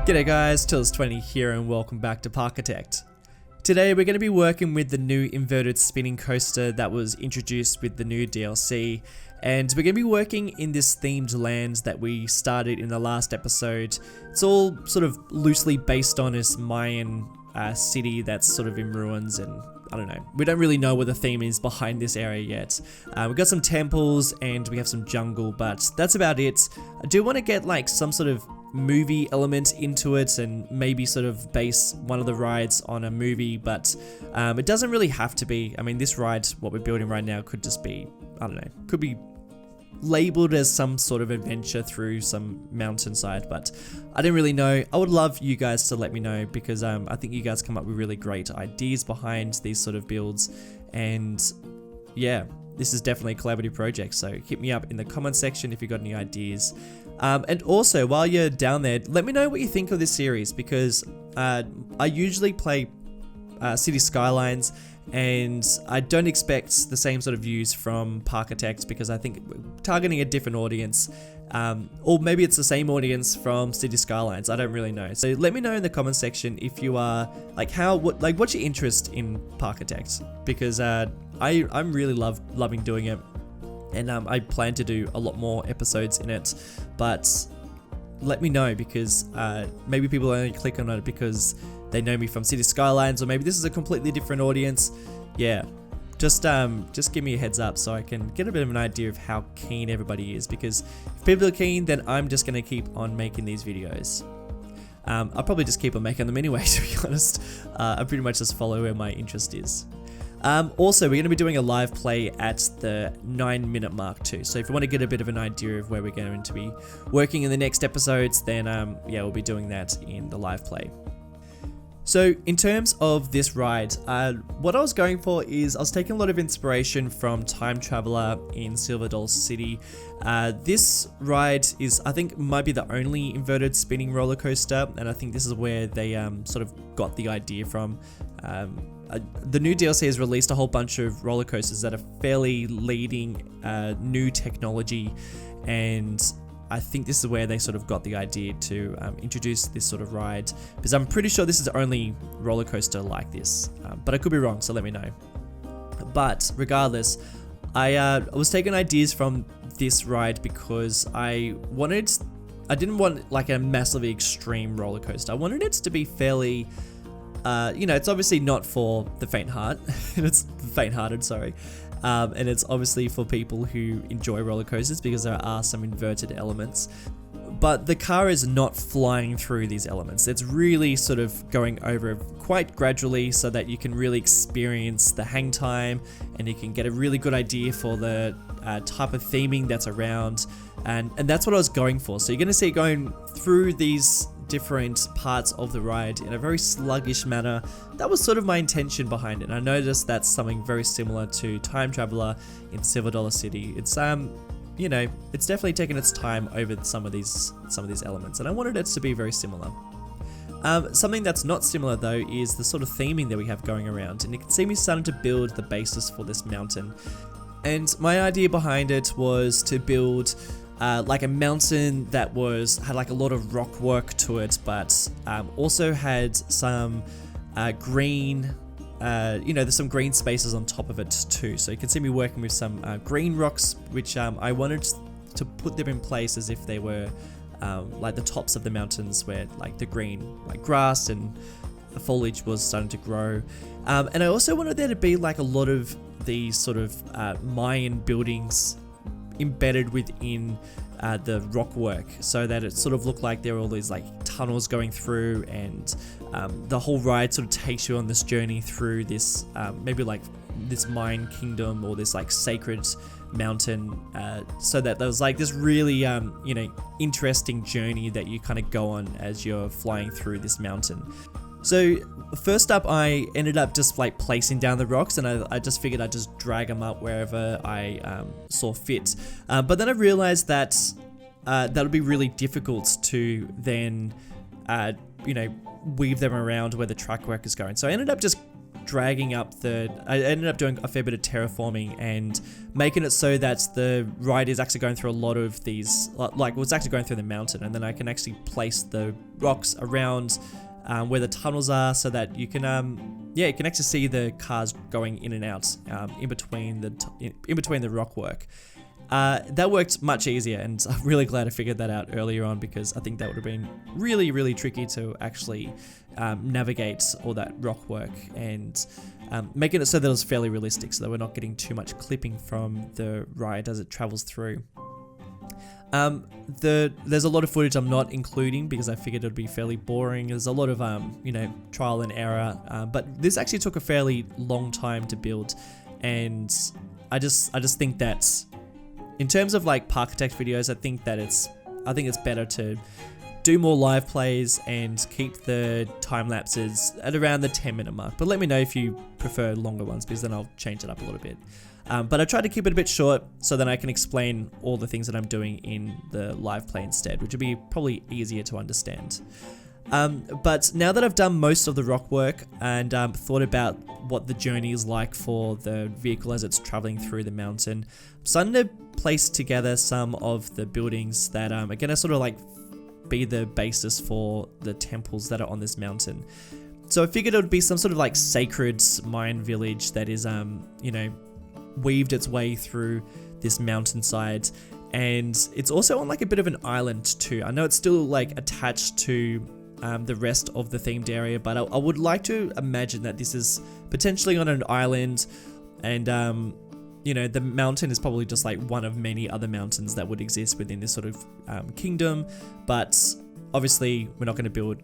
G'day guys, Tills20 here and welcome back to Parkitect. Today we're going to be working with the new inverted spinning coaster that was introduced with the new DLC, and we're going to be working in this themed land that we started in the last episode. It's all sort of loosely based on this Mayan city that's sort of in ruins, and I don't know, we don't really know what the theme is behind this area yet. We've got some temples and we have some jungle, but that's about it. I do want to get like some sort of movie element into it and maybe sort of base one of the rides on a movie, but it doesn't really have to be. I mean, this ride, what we're building right now, could just be, I don't know, could be labeled as some sort of adventure through some mountainside, but I didn't really know. I would love you guys to let me know, because I think you guys come up with really great ideas behind these sort of builds, and yeah, this is definitely a collaborative project, so hit me up in the comment section if you got any ideas. And also, while you're down there, let me know what you think of this series, because I usually play City Skylines, and I don't expect the same sort of views from Parkitect, because I think we're targeting a different audience, or maybe it's the same audience from City Skylines. I don't really know. So let me know in the comment section if you are like what's your interest in Parkitect, because I'm really loving doing it. And I plan to do a lot more episodes in it, but let me know, because maybe people only click on it because they know me from City Skylines, or maybe this is a completely different audience. Yeah, just give me a heads up so I can get a bit of an idea of how keen everybody is, because if people are keen, then I'm just going to keep on making these videos. I'll probably just keep on making them anyway, to be honest. I pretty much just follow where my interest is. Also, we're going to be doing a live play at the 9-minute mark too. So if you want to get a bit of an idea of where we're going to be working in the next episodes, then yeah, we'll be doing that in the live play. So in terms of this ride, what I was going for is I was taking a lot of inspiration from Time Traveler in Silver Dollar City. This ride is, I think, might be the only inverted spinning roller coaster, and I think this is where they sort of got the idea from. The new DLC has released a whole bunch of roller coasters that are fairly leading new technology, and I think this is where they sort of got the idea to introduce this sort of ride, because I'm pretty sure this is the only roller coaster like this, but I could be wrong, so let me know. But regardless, I was taking ideas from this ride because I didn't want like a massively extreme roller coaster. I wanted it to be fairly, you know, it's obviously not for the faint-hearted, sorry. And it's obviously for people who enjoy roller coasters, because there are some inverted elements. But the car is not flying through these elements. It's really sort of going over quite gradually so that you can really experience the hang time, and you can get a really good idea for the type of theming that's around. And that's what I was going for. So you're going to see it going through these different parts of the ride in a very sluggish manner. That was sort of my intention behind it, and I noticed that's something very similar to Time Traveler in Silver Dollar City. It's you know, it's definitely taken its time over some of these elements, and I wanted it to be very similar. Something that's not similar though is the sort of theming that we have going around, and you can see me starting to build the basis for this mountain. And my idea behind it was to build like a mountain that had like a lot of rock work to it, but also had some green, you know, there's some green spaces on top of it too. So you can see me working with some green rocks, which I wanted to put them in place as if they were like the tops of the mountains, where like the green, like grass and the foliage was starting to grow. And I also wanted there to be like a lot of these sort of Mayan buildings embedded within the rock work, so that it sort of looked like there were all these like tunnels going through, and the whole ride sort of takes you on this journey through this maybe like this Mayan kingdom, or this like sacred mountain, so that there was like this really you know, interesting journey that you kind of go on as you're flying through this mountain. So first up, I ended up just like placing down the rocks, and I just figured I'd just drag them up wherever I saw fit. But then I realized that that would be really difficult to then, you know, weave them around where the track work is going. So I ended up just dragging up I ended up doing a fair bit of terraforming and making it so that the ride is actually going through a lot of these, like it's actually going through the mountain, and then I can actually place the rocks around where the tunnels are, so that you can you can actually see the cars going in and out in between the rock work. That worked much easier, and I'm really glad I figured that out earlier on, because I think that would have been really, really tricky to actually navigate all that rock work, and making it so that it was fairly realistic, so that we're not getting too much clipping from the ride as it travels through. There's a lot of footage I'm not including because I figured it would be fairly boring. There's a lot of trial and error, but this actually took a fairly long time to build, and I just think that in terms of like Parkitect videos, I think it's better to do more live plays and keep the time lapses at around the 10-minute mark. But let me know if you prefer longer ones, because then I'll change it up a little bit. But I tried to keep it a bit short so that I can explain all the things that I'm doing in the live play instead, which would be probably easier to understand. But now that I've done most of the rock work and thought about what the journey is like for the vehicle as it's traveling through the mountain, I'm starting to place together some of the buildings that are going to sort of like be the basis for the temples that are on this mountain. So I figured it would be some sort of like sacred Mayan village that is, weaved its way through this mountainside. And it's also on like a bit of an island too. I know it's still like attached to the rest of the themed area, but I would like to imagine that this is potentially on an island, and the mountain is probably just like one of many other mountains that would exist within this sort of kingdom. But obviously we're not going to build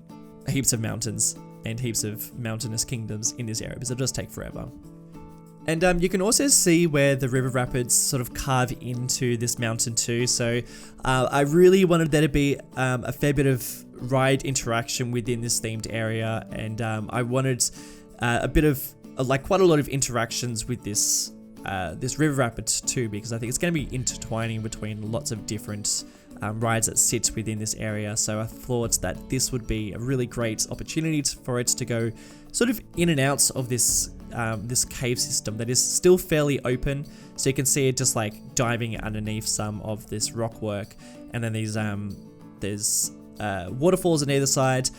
heaps of mountains and heaps of mountainous kingdoms in this area, because it'll just take forever. And you can also see where the river rapids sort of carve into this mountain too. So I really wanted there to be a fair bit of ride interaction within this themed area, and I wanted a bit of quite a lot of interactions with this river rapids too, because I think it's going to be intertwining between lots of different rides that sit within this area. So I thought that this would be a really great opportunity for it to go sort of in and out of this cave system that is still fairly open. So you can see it just like diving underneath some of this rock work, and then there's waterfalls on either side.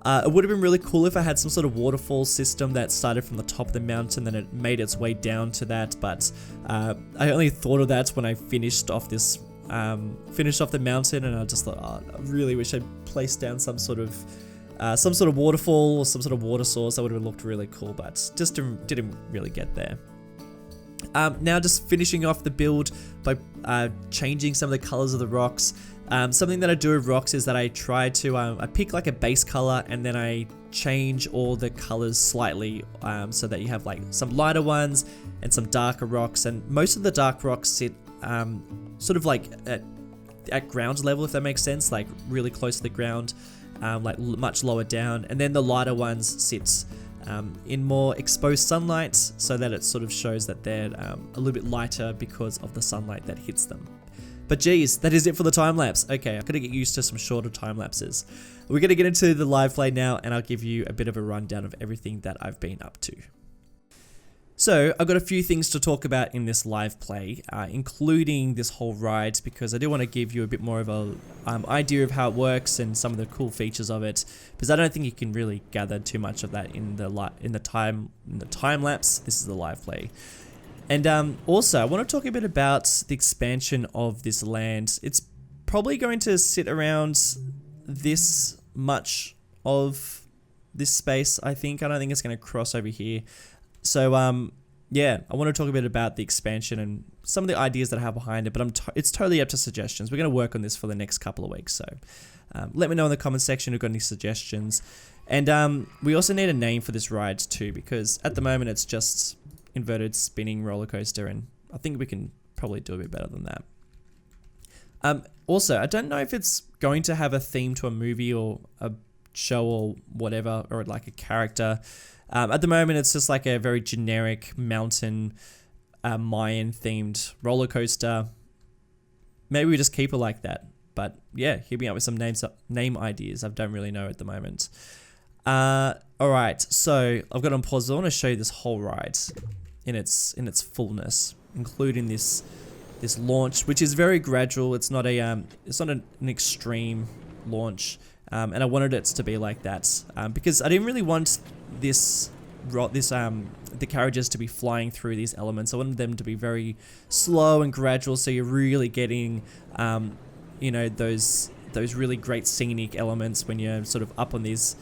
It would have been really cool if I had some sort of waterfall system that started from the top of the mountain, then it made its way down to that. But I only thought of that when I finished off the mountain, and I just thought, I really wish I'd placed down some sort of waterfall or some sort of water source. That would have looked really cool, but just didn't really get there. Now just finishing off the build by changing some of the colors of the rocks. Something that I do with rocks is that I try to I pick like a base color, and then I change all the colors slightly, so that you have like some lighter ones and some darker rocks. And most of the dark rocks sit sort of like at ground level, if that makes sense, like really close to the ground, like much lower down. And then the lighter ones sit in more exposed sunlight, so that it sort of shows that they're a little bit lighter because of the sunlight that hits them. But geez, that is it for the time lapse. Okay, I've got to get used to some shorter time lapses. We're going to get into the live play now, and I'll give you a bit of a rundown of everything that I've been up to. So I've got a few things to talk about in this live play, including this whole ride, because I do want to give you a bit more of a idea of how it works and some of the cool features of it, because I don't think you can really gather too much of that in the time lapse. This is the live play. And also, I want to talk a bit about the expansion of this land. It's probably going to sit around this much of this space, I think. I don't think it's going to cross over here. So, yeah, I want to talk a bit about the expansion and some of the ideas that I have behind it, but it's totally up to suggestions. We're going to work on this for the next couple of weeks, so let me know in the comment section if you've got any suggestions. And we also need a name for this ride too, because at the moment it's just inverted spinning roller coaster, and I think we can probably do a bit better than that. Also, I don't know if it's going to have a theme to a movie or a show or whatever, or like a character. At the moment, it's just like a very generic mountain Mayan themed roller coaster. Maybe we just keep it like that. But yeah, hit me up with some name ideas. I don't really know at the moment. Alright, so I've got on pause. I want to show you this whole ride in its fullness, including this launch, which is very gradual. It's not an extreme launch, and I wanted it to be like that because I didn't really want the carriages to be flying through these elements. I wanted them to be very slow and gradual, so you're really getting you know, those really great scenic elements when you're sort of up on these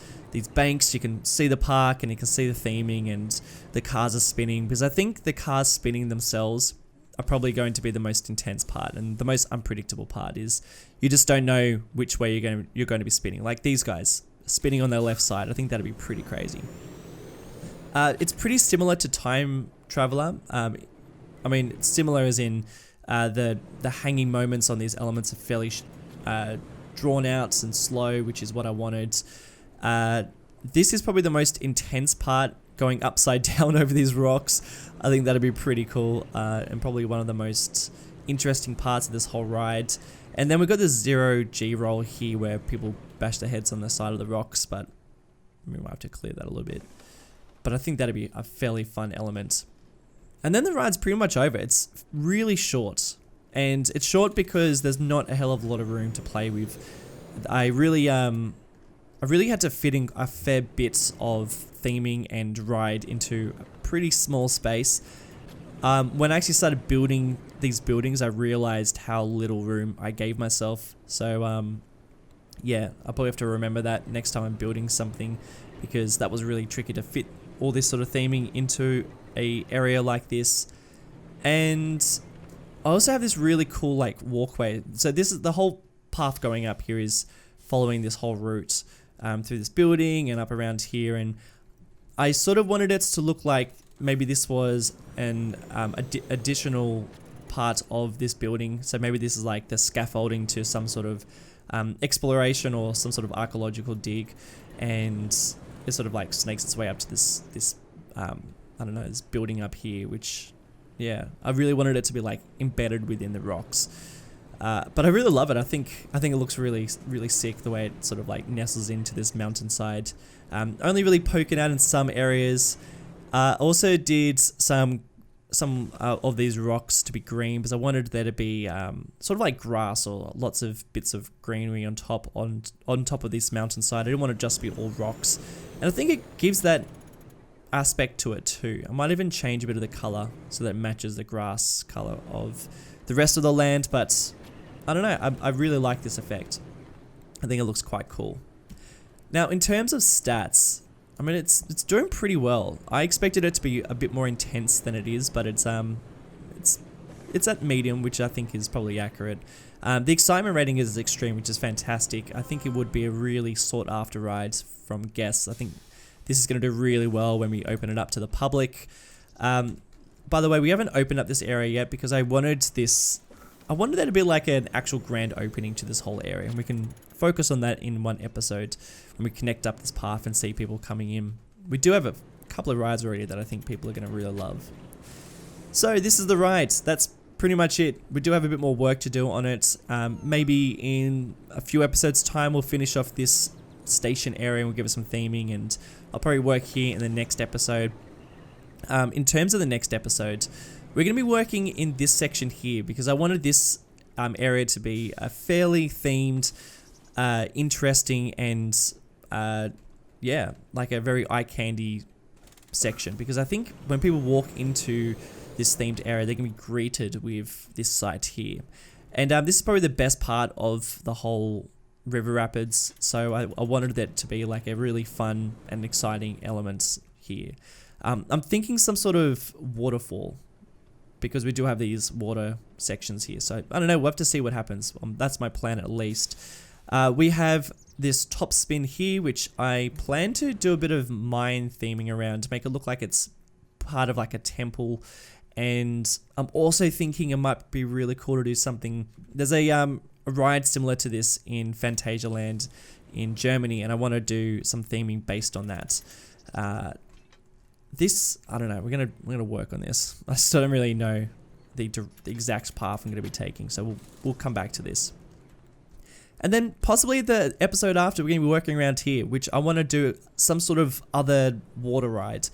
banks. You can see the park and you can see the theming, and the cars are spinning, because I think the cars spinning themselves are probably going to be the most intense part, and the most unpredictable part is you just don't know which way you're going to be spinning. Like these guys spinning on their left side, I think that'd be pretty crazy. It's pretty similar to Time Traveler. I mean, it's similar as in the hanging moments on these elements are fairly drawn out and slow, which is what I wanted. This is probably the most intense part, going upside down over these rocks. I think that'd be pretty cool, and probably one of the most interesting parts of this whole ride. And then we've got this 0G roll here where people bash their heads on the side of the rocks, but we might have to clear that a little bit. But I think that'd be a fairly fun element. And then the ride's pretty much over. It's really short. And it's short because there's not a hell of a lot of room to play with. I really had to fit in a fair bit of theming and ride into a pretty small space. When I actually started building these buildings, I realized how little room I gave myself. So yeah, I'll probably have to remember that next time I'm building something, because that was really tricky to fit all this sort of theming into a area like this. And I also have this really cool like walkway. So this is the whole path going up here is following this whole route through this building and up around here. And I sort of wanted it to look like maybe this was an additional part of this building. So maybe this is like the scaffolding to some sort of exploration or some sort of archaeological dig, and it sort of like snakes its way up to this I don't know, this building up here, which, yeah, I really wanted it to be like embedded within the rocks. But I really love it. I think it looks really, really sick the way it sort of like nestles into this mountainside. Only really poking out in some areas. Also did some of these rocks to be green, because I wanted there to be sort of like grass or lots of bits of greenery on top of this mountainside. I didn't want to just be all rocks, and I think it gives that aspect to it too. I might even change a bit of the color so that it matches the grass color of the rest of the land, but I don't know, I really like this effect. I think it looks quite cool. Now in terms of stats, I mean, it's doing pretty well. I expected it to be a bit more intense than it is, but it's at medium, which I think is probably accurate. The excitement rating is extreme, which is fantastic. I think it would be a really sought after ride from guests. I think this is going to do really well when we open it up to the public. By the way, we haven't opened up this area yet because I wanted there to be like an actual grand opening to this whole area, and we can focus on that in one episode when we connect up this path and see people coming in. We do have a couple of rides already that I think people are going to really love. So this is the ride. That's pretty much it. We do have a bit more work to do on it. Maybe in a few episodes time we'll finish off this station area and we'll give it some theming, and I'll probably work here in the next episode. In terms of the next episode, we're going to be working in this section here because I wanted this area to be a fairly themed, interesting, and yeah, like a very eye candy section, because I think when people walk into this themed area, they're going to be greeted with this site here. And this is probably the best part of the whole river rapids, so I wanted it to be like a really fun and exciting element here. I'm thinking some sort of waterfall, because we do have these water sections here, so I don't know, we'll have to see what happens. That's my plan at least. We have this top spin here, which I plan to do a bit of mine theming around to make it look like it's part of like a temple. And I'm also thinking it might be really cool to do something. There's a ride similar to this in Phantasialand in Germany, and I want to do some theming based on that. This, I don't know, we're gonna work on this. I still don't really know the exact path I'm gonna be taking, so we'll come back to this. And then possibly the episode after, we're going to be working around here, which I want to do some sort of other water ride.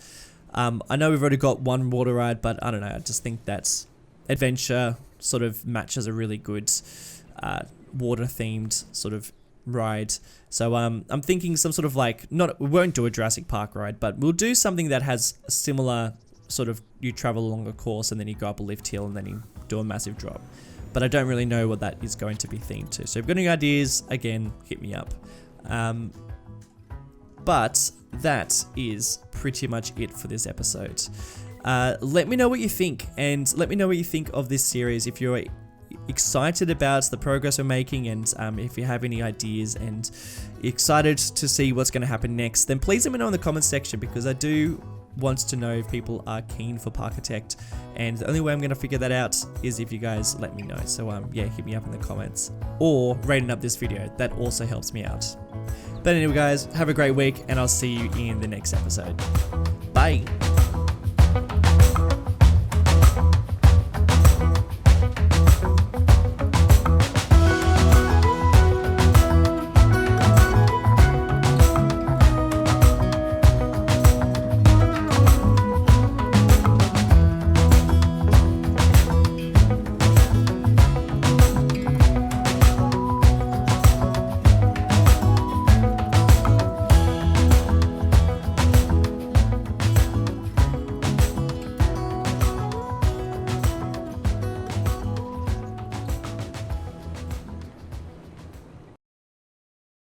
I know we've already got one water ride, but I don't know. I just think that's adventure sort of matches a really good water-themed sort of ride. So I'm thinking some sort of like, we won't do a Jurassic Park ride, but we'll do something that has a similar sort of, you travel along a course and then you go up a lift hill and then you do a massive drop. But I don't really know what that is going to be themed to. So if you've got any ideas, again, hit me up. But that is pretty much it for this episode. Let me know what you think, and let me know what you think of this series. If you're excited about the progress we're making, and if you have any ideas and excited to see what's going to happen next, then please let me know in the comments section, because I do want to know if people are keen for Parkitect, and the only way I'm going to figure that out is if you guys let me know. So yeah, hit me up in the comments or rating up this video. That also helps me out. But anyway guys, have a great week, and I'll see you in the next episode. Bye!